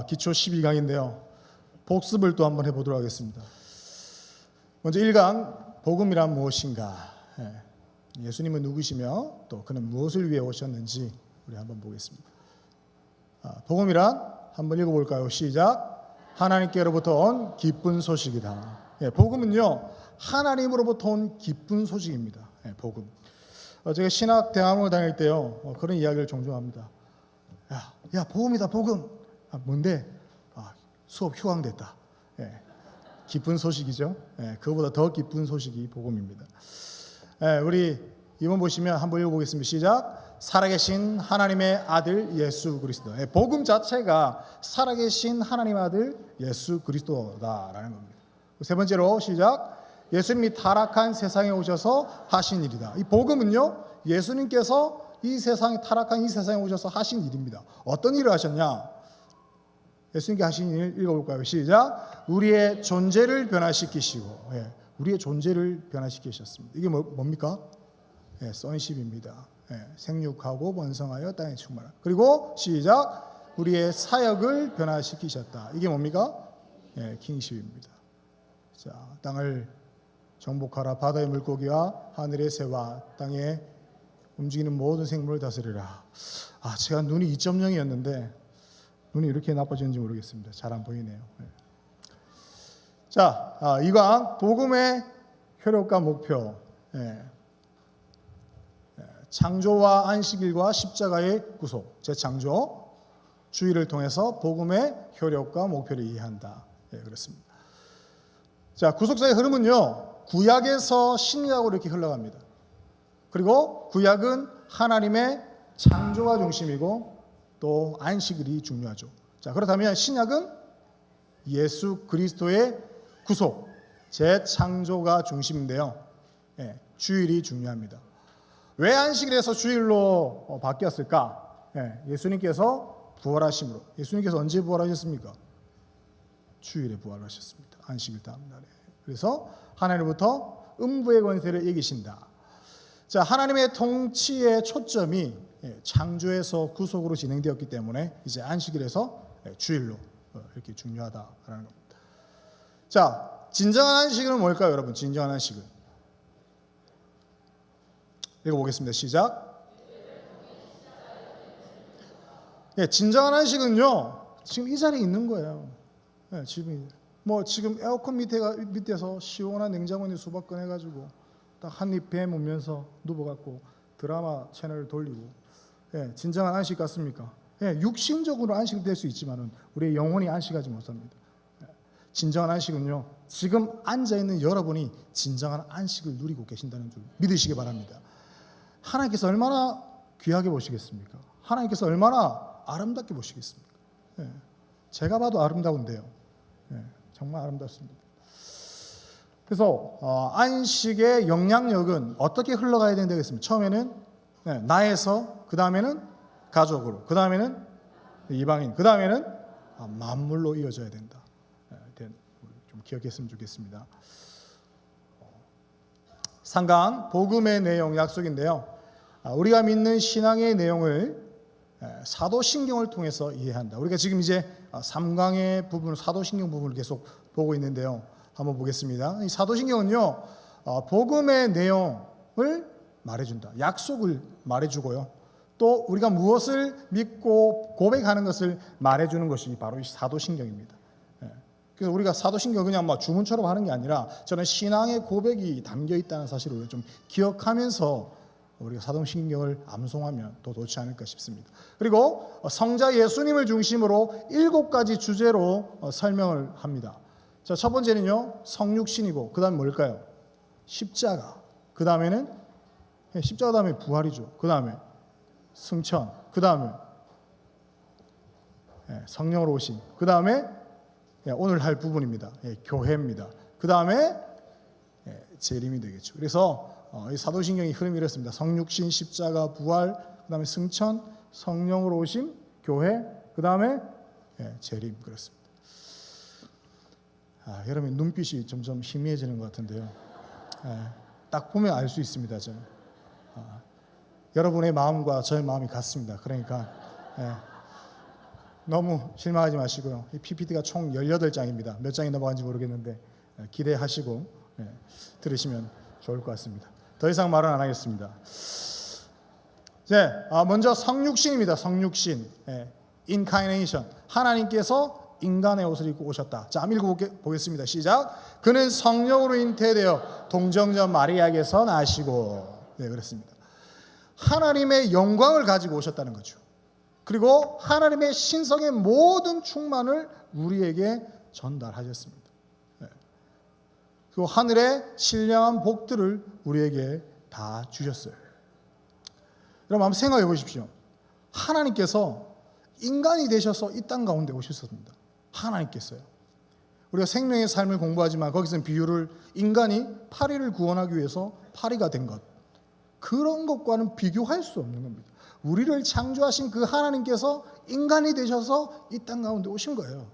기초 12강인데요. 복습을 또 한번 해보도록 하겠습니다. 먼저 1강, 복음이란 무엇인가? 예수님은 누구시며 또 그는 무엇을 위해 오셨는지 우리 한번 보겠습니다. 복음이란 한번 읽어볼까요? 시작. 하나님께로부터 온 기쁜 소식이다. 복음은요, 하나님으로부터 온 기쁜 소식입니다. 복음. 제가 신학 대학원을 다닐 때요, 그런 이야기를 종종 합니다. 야, 복음이다, 복음. 뭔데? 수업 휴강됐다. 기쁜 소식이죠. 그거보다 더 기쁜 소식이 복음입니다. 우리 이번 보시면 한번 읽어보겠습니다. 시작. 살아계신 하나님의 아들 예수 그리스도. 복음 자체가 살아계신 하나님의 아들 예수 그리스도다라는 겁니다. 세 번째로 시작. 예수님이 타락한 세상에 오셔서 하신 일이다. 이 복음은요, 예수님께서 이 세상에 타락한 이 세상에 오셔서 하신 일입니다. 어떤 일을 하셨냐? 예수님께 하신 일 읽어볼까요? 시작. 우리의 존재를 변화시키시고, 우리의 존재를 변화시키셨습니다. 이게 뭡니까? sonship입니다. 생육하고 번성하여 땅에 충만하라. 그리고 시작. 우리의 사역을 변화시키셨다. 이게 뭡니까? kingship입니다. 자, 땅을 정복하라. 바다의 물고기와 하늘의 새와 땅에 움직이는 모든 생물을 다스리라. 제가 눈이 2.0이었는데 눈이 이렇게 나빠지는지 모르겠습니다. 잘 안 보이네요. 자, 이강 복음의 효력과 목표. 창조와 안식일과 십자가의 구속, 재창조, 주의를 통해서 복음의 효력과 목표를 이해한다. 그렇습니다. 자, 구속사의 흐름은요, 구약에서 신약으로 이렇게 흘러갑니다. 그리고 구약은 하나님의 창조가 중심이고 또 안식일이 중요하죠. 자, 그렇다면 신약은 예수 그리스도의 구속, 재창조가 중심인데요. 주일이 중요합니다. 왜 안식일에서 주일로 바뀌었을까? 예수님께서 부활하심으로. 예수님께서 언제 부활하셨습니까? 주일에 부활하셨습니다. 안식일 다음 날에. 그래서 하나님부터 음부의 권세를 이기신다. 자, 하나님의 통치의 초점이 창조에서 구속으로 진행되었기 때문에 이제 안식일에서 주일로 이렇게 중요하다라는 겁니다. 자, 진정한 안식일은 뭘까요, 여러분? 진정한 안식일. 읽어보겠습니다. 시작. 진정한 안식은요, 지금 이 자리에 있는 거예요. 지금 에어컨 밑에서 시원한 냉장고에 수박 꺼내가지고 딱 한 입 배 물면서 누워갖고 드라마 채널을 돌리고, 진정한 안식 같습니까? 육신적으로 안식될 수 있지만은 우리의 영혼이 안식하지 못합니다. 진정한 안식은요, 지금 앉아 있는 여러분이 진정한 안식을 누리고 계신다는 줄 믿으시기 바랍니다. 하나님께서 얼마나 귀하게 보시겠습니까? 하나님께서 얼마나 아름답게 보시겠습니까? 제가 봐도 아름다운데요. 정말 아름답습니다. 그래서 안식의 영향력은 어떻게 흘러가야 되겠습니까? 처음에는 나에서, 그 다음에는 가족으로, 그 다음에는 이방인, 그 다음에는 만물로 이어져야 된다. 좀 기억했으면 좋겠습니다. 3강 복음의 내용 약속인데요. 우리가 믿는 신앙의 내용을 사도신경을 통해서 이해한다. 우리가 지금 이제 3강의 부분, 사도신경 부분을 계속 보고 있는데요. 한번 보겠습니다. 이 사도신경은요, 복음의 내용을 말해준다. 약속을 말해주고요. 또 우리가 무엇을 믿고 고백하는 것을 말해주는 것이 바로 이 사도신경입니다. 그래서 우리가 사도신경 그냥 주문처럼 하는 게 아니라 저는 신앙의 고백이 담겨 있다는 사실을 좀 기억하면서 우리가 사도신경을 암송하면 더 좋지 않을까 싶습니다. 그리고 성자 예수님을 중심으로 7가지 주제로 설명을 합니다. 자, 첫 번째는요, 성육신이고, 그 다음에 뭘까요? 십자가. 그 다음에는 십자가 다음에 부활이죠. 그 다음에 승천. 그 다음에 성령으로 오심. 그 다음에 오늘 할 부분입니다. 교회입니다. 그 다음에 재림이 되겠죠. 그래서 이 사도신경의 흐름이 이렇습니다. 성육신, 십자가, 부활, 그 다음에 승천, 성령으로 오심, 교회, 그 다음에 재림. 그렇습니다. 여러분 눈빛이 점점 희미해지는 것 같은데요. 딱 보면 알 수 있습니다. 저는. 여러분의 마음과 저의 마음이 같습니다. 그러니까 너무 실망하지 마시고요. 이 PPT가 총 18장입니다. 몇 장이 넘어간지 모르겠는데 기대하시고 들으시면 좋을 것 같습니다. 더 이상 말은 안 하겠습니다. 먼저 성육신입니다. 성육신. Incarnation. 하나님께서 인간의 옷을 입고 오셨다. 자, 한번 읽어보겠습니다. 시작. 그는 성령으로 잉태되어 동정녀 마리아에게서 나시고. 네, 그렇습니다. 하나님의 영광을 가지고 오셨다는 거죠. 그리고 하나님의 신성의 모든 충만을 우리에게 전달하셨습니다. 그리고 하늘의 신령한 복들을 우리에게 다 주셨어요. 여러분 한번 생각해 보십시오. 하나님께서 인간이 되셔서 이 땅 가운데 오셨습니다. 하나님께서요. 우리가 생명의 삶을 공부하지만 거기서는 비유를 인간이 파리를 구원하기 위해서 파리가 된 것, 그런 것과는 비교할 수 없는 겁니다. 우리를 창조하신 그 하나님께서 인간이 되셔서 이 땅 가운데 오신 거예요.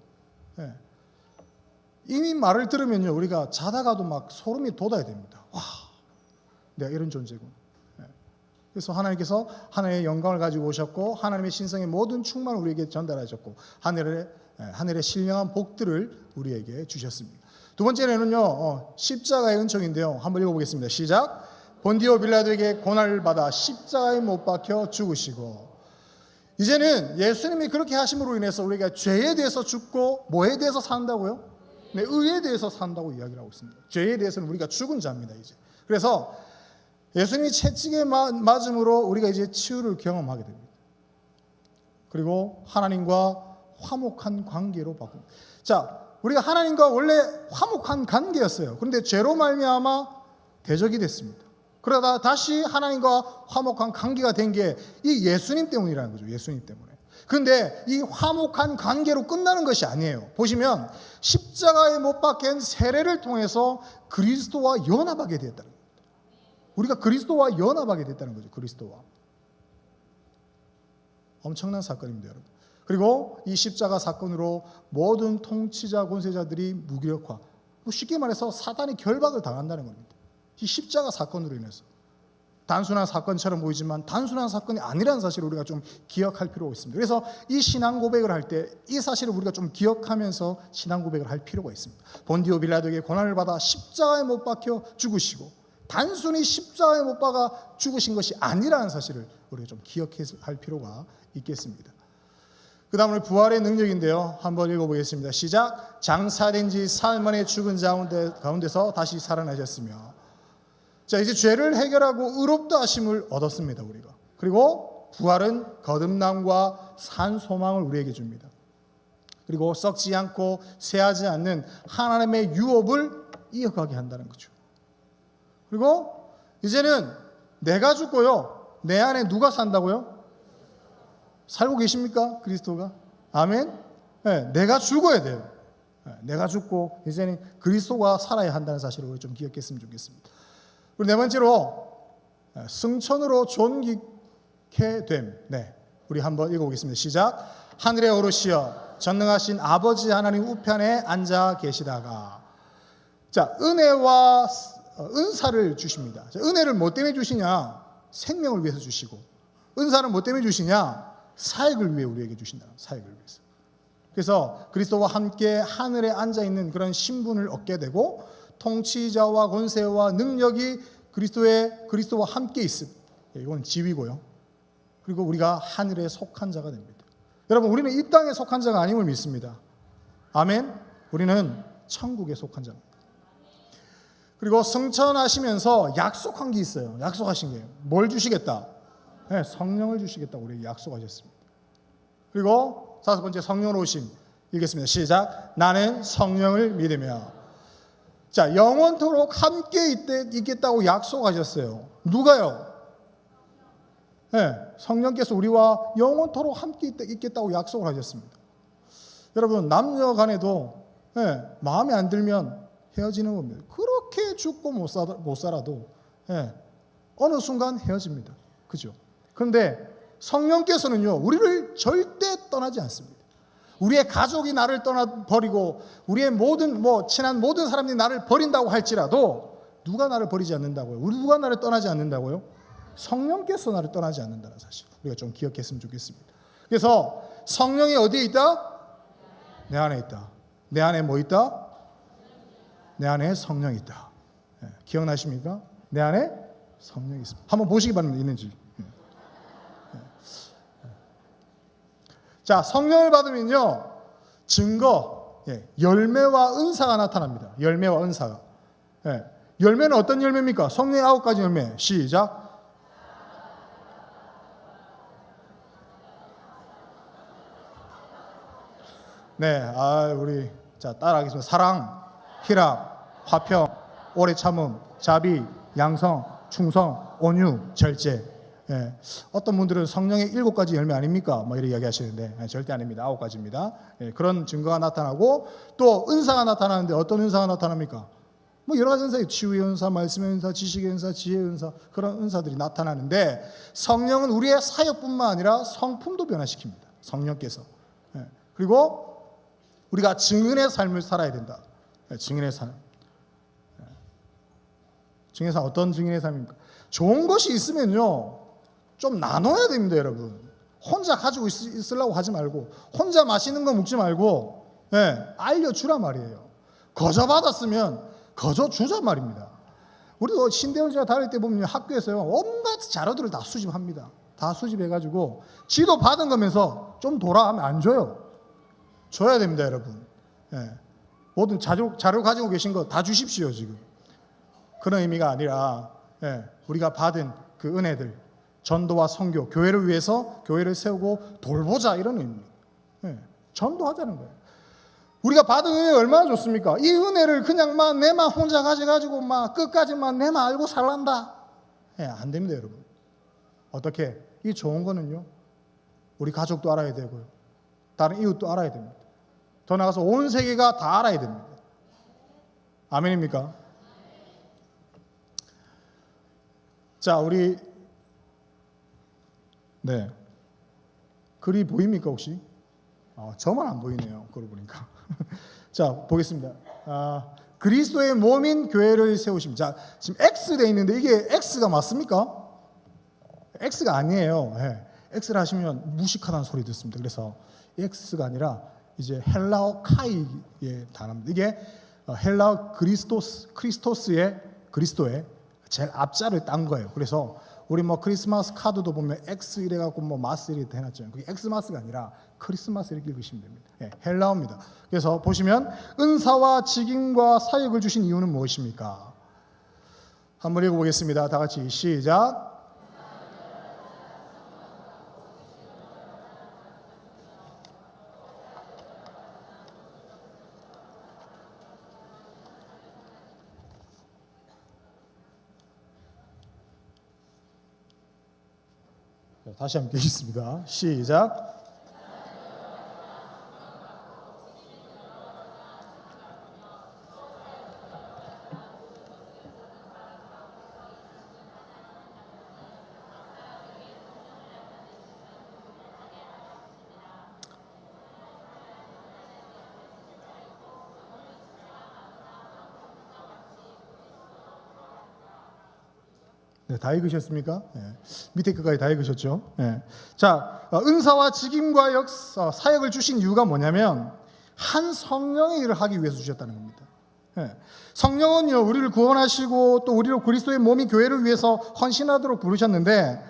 이미 말을 들으면요, 우리가 자다가도 막 소름이 돋아야 됩니다. 와, 내가 이런 존재구나. 그래서 하나님께서 하나님의 영광을 가지고 오셨고 하나님의 신성의 모든 충만을 우리에게 전달하셨고 하늘의 신령한 복들을 우리에게 주셨습니다. 두 번째는요, 십자가의 은총인데요. 한번 읽어보겠습니다. 시작. 본디오 빌라도에게 고난을 받아 십자가에 못 박혀 죽으시고. 이제는 예수님이 그렇게 하심으로 인해서 우리가 죄에 대해서 죽고 뭐에 대해서 산다고요? 네, 의에 대해서 산다고 이야기를 하고 있습니다. 죄에 대해서는 우리가 죽은 자입니다. 이제. 그래서 예수님이 채찍에 맞음으로 우리가 이제 치유를 경험하게 됩니다. 그리고 하나님과 화목한 관계로 바꿉니다. 자, 우리가 하나님과 원래 화목한 관계였어요. 그런데 죄로 말미암아 대적이 됐습니다. 그러다 다시 하나님과 화목한 관계가 된 게 이 예수님 때문이라는 거죠. 예수님 때문에. 그런데 이 화목한 관계로 끝나는 것이 아니에요. 보시면 십자가에 못 박힌 세례를 통해서 그리스도와 연합하게 됐다는 겁니다. 우리가 그리스도와 연합하게 됐다는 거죠. 그리스도와. 엄청난 사건입니다, 여러분. 그리고 이 십자가 사건으로 모든 통치자, 권세자들이 무기력화, 쉽게 말해서 사단이 결박을 당한다는 겁니다. 이 십자가 사건으로 인해서. 단순한 사건처럼 보이지만 단순한 사건이 아니라는 사실을 우리가 좀 기억할 필요가 있습니다. 그래서 이 신앙 고백을 할 때 이 사실을 우리가 좀 기억하면서 신앙 고백을 할 필요가 있습니다. 본디오 빌라도에게 고난을 받아 십자가에 못 박혀 죽으시고, 단순히 십자가에 못 박아 죽으신 것이 아니라는 사실을 우리가 좀 기억할 필요가 있겠습니다. 그 다음으로 부활의 능력인데요. 한번 읽어보겠습니다. 시작. 장사된 지 사흘 만에 죽은 자 가운데서 다시 살아나셨으며. 자, 이제 죄를 해결하고 의롭다 하심을 얻었습니다, 우리가. 그리고 부활은 거듭남과 산 소망을 우리에게 줍니다. 그리고 썩지 않고 쇠하지 않는 하나님의 유업을 이어가게 한다는 거죠. 그리고 이제는 내가 죽고요, 내 안에 누가 산다고요? 살고 계십니까? 그리스도가? 아멘? 네, 내가 죽어야 돼요. 내가 죽고 이제는 그리스도가 살아야 한다는 사실을 우리 좀 기억했으면 좋겠습니다. 그리고 네 번째로 승천으로 존귀케 됨. 네, 우리 한번 읽어보겠습니다. 시작. 하늘에 오르시어 전능하신 아버지 하나님 우편에 앉아 계시다가. 자, 은혜와 은사를 주십니다. 자, 은혜를 뭐 때문에 주시냐? 생명을 위해서 주시고, 은사는 뭐 때문에 주시냐? 사역을 위해 우리에게 주신다. 사역을 위해서. 그래서 그리스도와 함께 하늘에 앉아 있는 그런 신분을 얻게 되고, 통치자와 권세와 능력이 그리스도와 함께 있음. 이건 지위고요. 그리고 우리가 하늘에 속한 자가 됩니다. 여러분, 우리는 이 땅에 속한 자가 아님을 믿습니다. 아멘. 우리는 천국에 속한 자입니다. 그리고 승천하시면서 약속한 게 있어요. 약속하신 게 뭘 주시겠다? 네, 성령을 주시겠다고 우리에게 약속하셨습니다. 그리고 다섯 번째, 성령으로 오심. 읽겠습니다. 시작. 나는 성령을 믿으며. 자, 영원토록 함께 있겠다고 약속하셨어요. 누가요? 네, 성령께서 우리와 영원토록 함께 있겠다고 약속을 하셨습니다. 여러분, 남녀 간에도 마음에 안 들면 헤어지는 겁니다. 그렇게 죽고 못 살아도 어느 순간 헤어집니다. 그죠? 그런데 성령께서는요, 우리를 절대 떠나지 않습니다. 우리의 가족이 나를 떠나버리고 우리의 친한 모든 사람들이 나를 버린다고 할지라도 누가 나를 버리지 않는다고요? 누가 나를 떠나지 않는다고요? 성령께서 나를 떠나지 않는다는 사실 우리가 좀 기억했으면 좋겠습니다. 그래서 성령이 어디에 있다? 내 안에 있다. 내 안에 뭐 있다? 내 안에 성령이 있다. 기억나십니까? 내 안에 성령이 있습니다. 한번 보시기 바랍니다. 있는지. 자, 성령을 받으면요, 증거, 열매와 은사가 나타납니다. 열매와 은사가. 열매는 어떤 열매입니까? 성령의 9가지 열매. 시작. 네, 우리 자 따라하겠습니다. 사랑, 희락, 화평, 오래 참음, 자비, 양성, 충성, 온유, 절제. 어떤 분들은 성령의 7가지 열매 아닙니까? 뭐 이렇게 이야기하시는데 절대 아닙니다. 9가지입니다. 그런 증거가 나타나고 또 은사가 나타나는데 어떤 은사가 나타납니까? 뭐 여러 가지 은사, 치유의 은사, 말씀의 은사, 지식의 은사, 지혜의 은사, 그런 은사들이 나타나는데 성령은 우리의 사역뿐만 아니라 성품도 변화시킵니다. 성령께서. 그리고 우리가 증인의 삶을 살아야 된다. 증인의 삶. 증인의 삶, 어떤 증인의 삶입니까? 좋은 것이 있으면요, 좀 나눠야 됩니다, 여러분. 혼자 가지고 있으려고 하지 말고, 혼자 맛있는 거 먹지 말고, 알려주란 말이에요. 거저 받았으면 거저 주자 말입니다. 우리도 신대원제가 다닐 때 보면 학교에서요, 온갖 자료들을 다 수집합니다. 다 수집해가지고 지도 받은 거면서 좀 돌아 하면 안 줘요. 줘야 됩니다, 여러분. 모든 자료 가지고 계신 거 다 주십시오, 지금. 그런 의미가 아니라, 우리가 받은 그 은혜들, 전도와 선교, 교회를 위해서 교회를 세우고 돌보자, 이런 의미입니다. 전도하자는 거예요. 우리가 받은 은혜 얼마나 좋습니까? 이 은혜를 그냥 내만 혼자 가져가지고 끝까지만 내만 알고 살란다. 안 됩니다, 여러분. 어떻게? 이 좋은 거는요, 우리 가족도 알아야 되고요, 다른 이웃도 알아야 됩니다. 더 나아가서 온 세계가 다 알아야 됩니다. 아멘입니까? 자, 우리 글이 보입니까 혹시? 저만 안 보이네요. 그러고 보니까. 자, 보겠습니다. 그리스도의 몸인 교회를 세우십니다. 자, 지금 X 돼 있는데 이게 X가 맞습니까? X가 아니에요. X를 하시면 무식하다는 소리 듣습니다. 그래서 X가 아니라 이제 헬라어 카이의 단어입니다. 이게 헬라어 크리스토스의 그리스도의 제일 앞자를 딴 거예요. 그래서 우리 크리스마스 카드도 보면 X 이래갖고 마스 이렇게 해놨잖아요. 그게 엑스마스가 아니라 크리스마스 이렇게 읽으시면 됩니다. 헬라어입니다. 그래서 보시면 은사와 직임과 사역을 주신 이유는 무엇입니까? 한번 읽어보겠습니다. 다 같이 시작. 다시 함께 읽겠습니다. 시작. 다 읽으셨습니까? 밑에 끝까지 다 읽으셨죠? 자, 은사와 직임과 사역을 주신 이유가 뭐냐면 한 성령의 일을 하기 위해서 주셨다는 겁니다. 성령은요, 우리를 구원하시고 또 우리를 그리스도의 몸이 교회를 위해서 헌신하도록 부르셨는데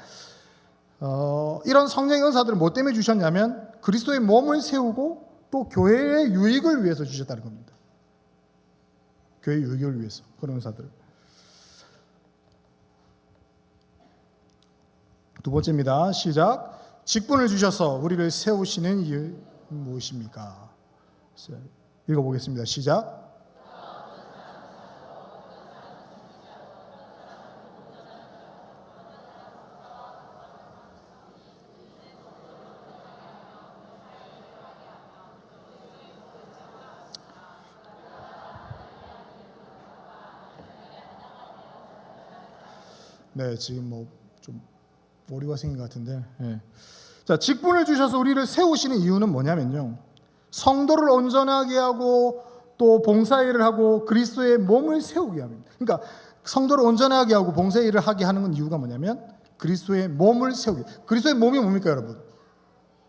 이런 성령의 은사들을 뭐 때문에 주셨냐면 그리스도의 몸을 세우고 또 교회의 유익을 위해서 주셨다는 겁니다. 교회의 유익을 위해서 그런 은사들을. 두 번째입니다. 시작. 직분을 주셔서 우리를 세우시는 이유 무엇입니까? 읽어보겠습니다. 시작. 네, 지금 좀 오류가 생긴 것 같은데. 자, 직분을 주셔서 우리를 세우시는 이유는 뭐냐면요, 성도를 온전하게 하고 또 봉사일을 하고 그리스도의 몸을 세우게 합니다. 그러니까 성도를 온전하게 하고 봉사일을 하게 하는 건 이유가 뭐냐면 그리스도의 몸을 세우게. 그리스도의 몸이 뭡니까, 여러분?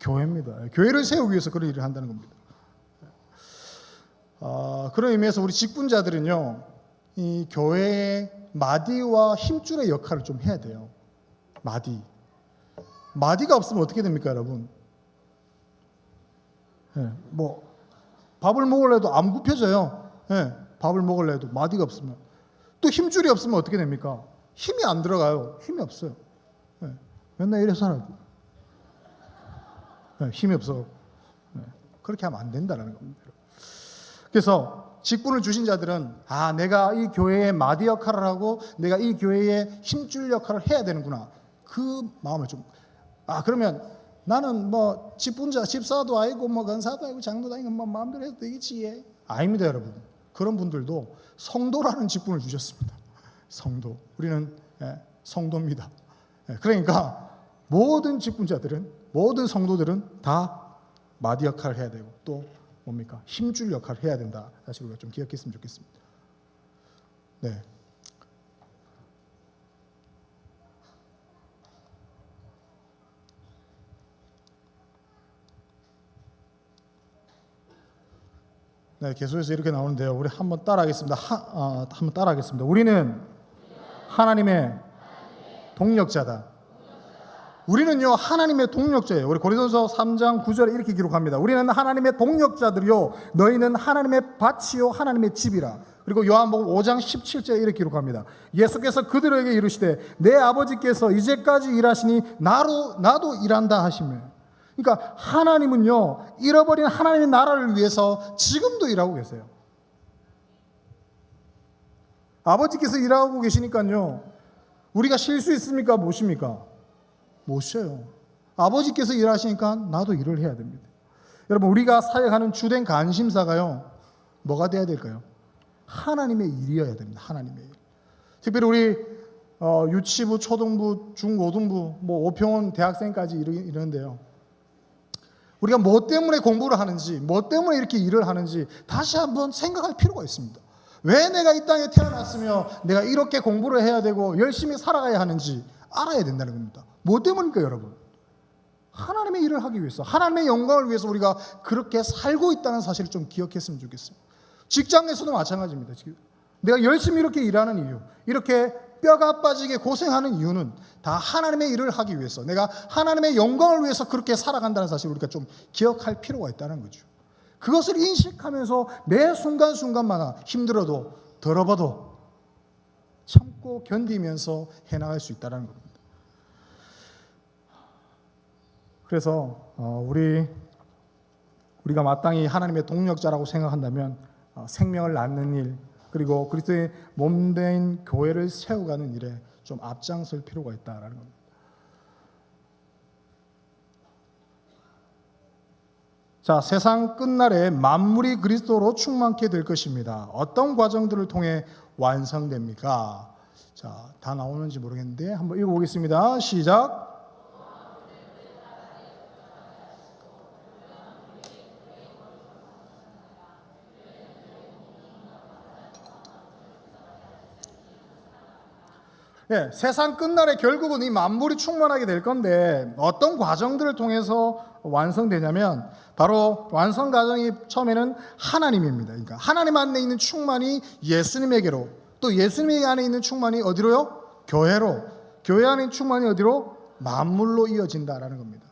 교회입니다. 교회를 세우기 위해서 그런 일을 한다는 겁니다. 그런 의미에서 우리 직분자들은요, 이 교회의 마디와 힘줄의 역할을 좀 해야 돼요. 마디가 없으면 어떻게 됩니까, 여러분? 뭐 밥을 먹으려도 안 굽혀져요. 밥을 먹으려도 마디가 없으면. 또 힘줄이 없으면 어떻게 됩니까? 힘이 안 들어가요. 힘이 없어요. 맨날 이래 살아요. 힘이 없어. 그렇게 하면 안 된다는 겁니다. 그래서 직분을 주신 자들은 내가 이 교회의 마디 역할을 하고 내가 이 교회의 힘줄 역할을 해야 되는구나. 그 마음을 좀 그러면 나는 뭐 직분자, 집사도 아니고 뭐 권사도 아니고 장로도 아니고 뭐 마음대로 해도 되겠지. 아닙니다, 여러분. 그런 분들도 성도라는 직분을 주셨습니다. 성도. 우리는 성도입니다. 그러니까 모든 직분자들은, 모든 성도들은 다 마디 역할을 해야 되고 또 뭡니까? 힘줄 역할을 해야 된다. 사실 우리가 좀 기억했으면 좋겠습니다. 네. 네, 계속해서 이렇게 나오는데요. 우리 한번 따라하겠습니다. 한번 따라하겠습니다. 우리는 하나님의 동력자다. 우리는요, 하나님의 동력자예요. 우리 고린도서 3장 9절에 이렇게 기록합니다. 우리는 하나님의 동력자들이요, 너희는 하나님의 밭이요, 하나님의 집이라. 그리고 요한복음 5장 17절에 이렇게 기록합니다. 예수께서 그들에게 이르시되 내 아버지께서 이제까지 일하시니 나도 일한다 하시며. 그러니까 하나님은요, 잃어버린 하나님의 나라를 위해서 지금도 일하고 계세요. 아버지께서 일하고 계시니까요, 우리가 쉴 수 있습니까? 못 쉽니까? 못 쉬어요. 아버지께서 일하시니까 나도 일을 해야 됩니다. 여러분, 우리가 사역하는 주된 관심사가요, 뭐가 돼야 될까요? 하나님의 일이어야 됩니다. 하나님의 일. 특별히 우리 유치부, 초등부, 중고등부, 뭐 오평원 대학생까지 이러는데요. 우리가 뭐 때문에 공부를 하는지, 뭐 때문에 이렇게 일을 하는지 다시 한번 생각할 필요가 있습니다. 왜 내가 이 땅에 태어났으며 내가 이렇게 공부를 해야 되고 열심히 살아가야 하는지 알아야 된다는 겁니다. 뭐 때문입니까, 여러분? 하나님의 일을 하기 위해서, 하나님의 영광을 위해서 우리가 그렇게 살고 있다는 사실을 좀 기억했으면 좋겠습니다. 직장에서도 마찬가지입니다. 내가 열심히 이렇게 일하는 이유, 이렇게 뼈가 빠지게 고생하는 이유는 다 하나님의 일을 하기 위해서, 내가 하나님의 영광을 위해서 그렇게 살아간다는 사실을 우리가 좀 기억할 필요가 있다는 거죠. 그것을 인식하면서 매 순간순간마다 힘들어도 더러워도 참고 견디면서 해나갈 수 있다는 겁니다. 그래서 우리가 마땅히 하나님의 동력자라고 생각한다면 생명을 낳는 일, 그리고 그리스도의 몸된 교회를 세워가는 일에 좀 앞장설 필요가 있다라는 겁니다. 자, 세상 끝날에 만물이 그리스도로 충만케 될 것입니다. 어떤 과정들을 통해 완성됩니까? 자, 다 나오는지 모르겠는데 한번 읽어보겠습니다. 시작. 네, 세상 끝날에 결국은 이 만물이 충만하게 될 건데 어떤 과정들을 통해서 완성되냐면 바로 완성 과정이 처음에는 하나님입니다. 그러니까 하나님 안에 있는 충만이 예수님에게로, 또 예수님 안에 있는 충만이 어디로요? 교회로, 교회 안에 있는 충만이 어디로? 만물로 이어진다라는 겁니다.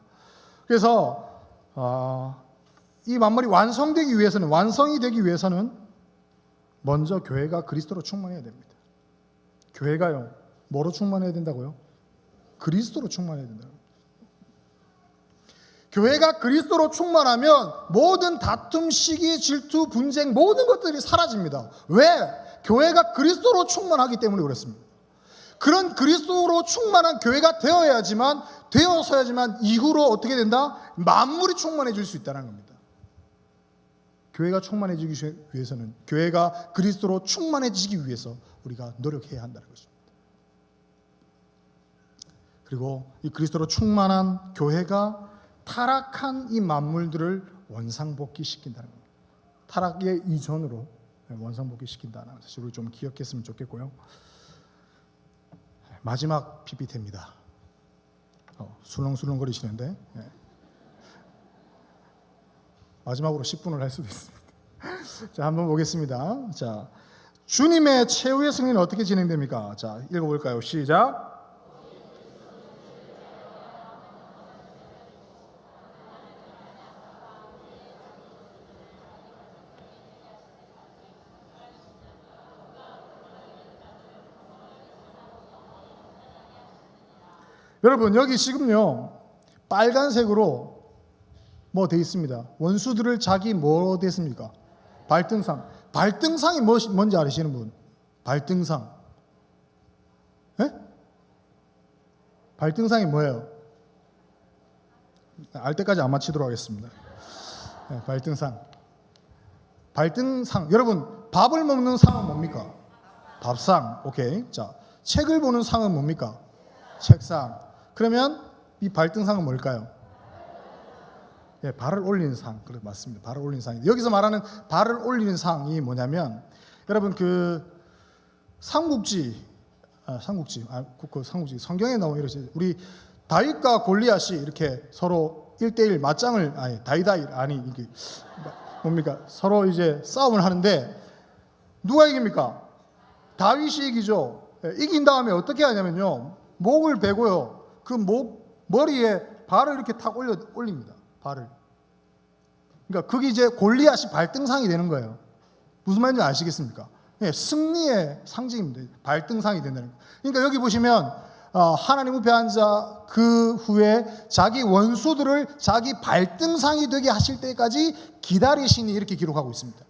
그래서 이 만물이 완성되기 위해서는, 완성이 되기 위해서는 먼저 교회가 그리스도로 충만해야 됩니다. 교회가요, 뭐로 충만해야 된다고요? 그리스도로 충만해야 된다고. 교회가 그리스도로 충만하면 모든 다툼, 시기, 질투, 분쟁 모든 것들이 사라집니다. 왜? 교회가 그리스도로 충만하기 때문에 그렇습니다. 그런 그리스도로 충만한 교회가 되어서야지만 이후로 어떻게 된다? 만물이 충만해질 수 있다는 겁니다. 교회가 충만해지기 위해서는, 교회가 그리스도로 충만해지기 위해서 우리가 노력해야 한다는 것입니다. 그리고 이 그리스도로 충만한 교회가 타락한 이 만물들을 원상복귀시킨다는 겁니다. 타락의 이전으로 원상복귀시킨다는 사실 우리 좀 기억했으면 좋겠고요. 마지막 PPT입니다. 술렁술렁 거리시는데 마지막으로 10분을 할 수도 있습니다. 자, 한번 보겠습니다. 자, 주님의 최후의 승리는 어떻게 진행됩니까? 자, 읽어볼까요? 시작. 여러분, 여기 지금요 빨간색으로 뭐 돼 있습니다. 원수들을 자기 뭐 됐습니까? 발등상. 발등상이 뭔지 아시는 분? 발등상. 예? 발등상이 뭐예요? 알 때까지 안 맞히도록 하겠습니다. 네, 발등상. 발등상. 여러분, 밥을 먹는 상은 뭡니까? 밥상. 오케이. 자, 책을 보는 상은 뭡니까? 책상. 그러면 이 발등상은 뭘까요? 예, 발을 올리는 상. 그래, 맞습니다. 발을 올리는 상인데, 여기서 말하는 발을 올리는 상이 뭐냐면, 여러분 그 삼국지 성경에 나오는 이러지. 우리 다윗과 골리앗이 이렇게 서로 1대1 맞짱을 이게 뭡니까? 서로 이제 싸움을 하는데 누가 이깁니까? 다윗이 이기죠. 예, 이긴 다음에 어떻게 하냐면요, 목을 베고요, 그 머리에 발을 이렇게 탁 올립니다. 발을. 그러니까 그게 이제 골리앗이 발등상이 되는 거예요. 무슨 말인지 아시겠습니까? 예, 승리의 상징입니다. 발등상이 된다는 거. 그러니까 여기 보시면 하나님 앞에 앉아 그 후에 자기 원수들을 자기 발등상이 되게 하실 때까지 기다리시니, 이렇게 기록하고 있습니다.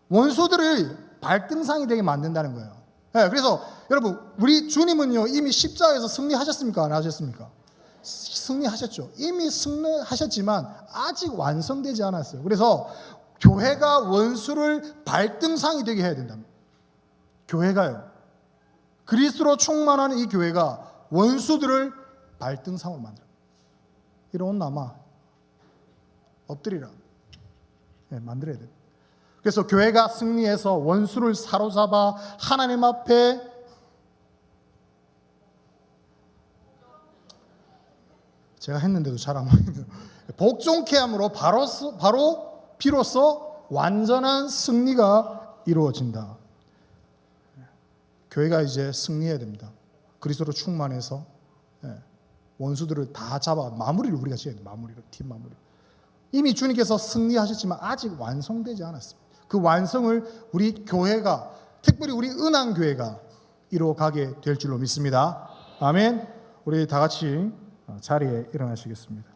원수들을 발등상이 되게 만든다는 거예요. 예, 그래서 여러분, 우리 주님은요 이미 십자가에서 승리하셨습니까? 안 하셨습니까? 승리하셨죠. 이미 승리하셨지만 아직 완성되지 않았어요. 그래서 교회가 원수를 발등상이 되게 해야 된답니다. 교회가요, 그리스도로 충만한 이 교회가 원수들을 발등상으로 만들어요. 이런 남아 엎드리라. 네, 만들어야 돼요. 그래서 교회가 승리해서 원수를 사로잡아 하나님 앞에 제가 했는데도 잘 안 보이네요. 복종케 함으로 바로 비로소 완전한 승리가 이루어진다. 교회가 이제 승리해야 됩니다. 그리스도로 충만해서 원수들을 다 잡아 마무리를 우리가 지어야 돼요. 팀 마무리. 이미 주님께서 승리하셨지만 아직 완성되지 않았습니다. 그 완성을 우리 교회가, 특별히 우리 은왕교회가 이루어가게 될 줄로 믿습니다. 아멘. 우리 다 같이 자리에 일어나시겠습니다.